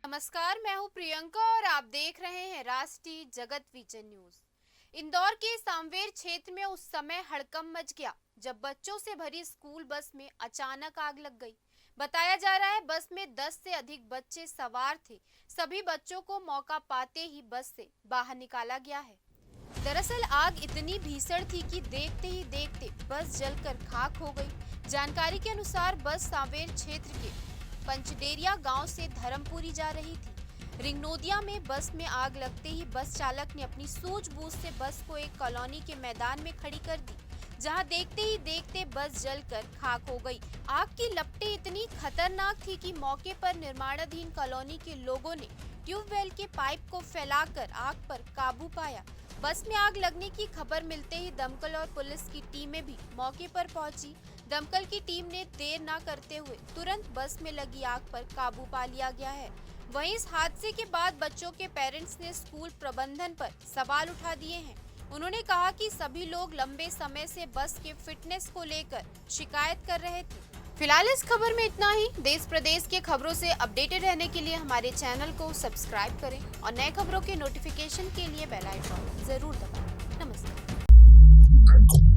नमस्कार, मैं हूं प्रियंका और आप देख रहे हैं राष्ट्रीय जगत विजन न्यूज। इंदौर के सांवेर क्षेत्र में उस समय हड़कंप मच गया जब बच्चों से भरी स्कूल बस में अचानक आग लग गई। बताया जा रहा है बस में 10 से अधिक बच्चे सवार थे। सभी बच्चों को मौका पाते ही बस से बाहर निकाला गया है। दरअसल आग इतनी भीषण थी कि देखते ही देखते बस जलकर खाक हो गई। जानकारी के अनुसार बस सांवेर क्षेत्र के पंचडेरिया गांव से धर्मपुरी जा रही थी। रिंगनोदिया में बस में आग लगते ही बस चालक ने अपनी सूझबूझ से बस को एक कॉलोनी के मैदान में खड़ी कर दी, जहां देखते ही देखते बस जलकर खाक हो गई। आग की लपटें इतनी खतरनाक थी कि मौके पर निर्माणाधीन कॉलोनी के लोगों ने ट्यूबवेल के पाइप को फैलाकर आग पर काबू पाया। बस में आग लगने की खबर मिलते ही दमकल और पुलिस की टीमें भी मौके पर पहुंची। दमकल की टीम ने देर न करते हुए तुरंत बस में लगी आग पर काबू पा लिया गया है। वहीं इस हादसे के बाद बच्चों के पेरेंट्स ने स्कूल प्रबंधन पर सवाल उठा दिए हैं। उन्होंने कहा कि सभी लोग लंबे समय से बस के फिटनेस को लेकर शिकायत कर रहे थे। फिलहाल इस खबर में इतना ही। देश प्रदेश के खबरों से अपडेटेड रहने के लिए हमारे चैनल को सब्सक्राइब करें और नए खबरों के नोटिफिकेशन के लिए बेल आइकन जरूर दबाएं। नमस्कार।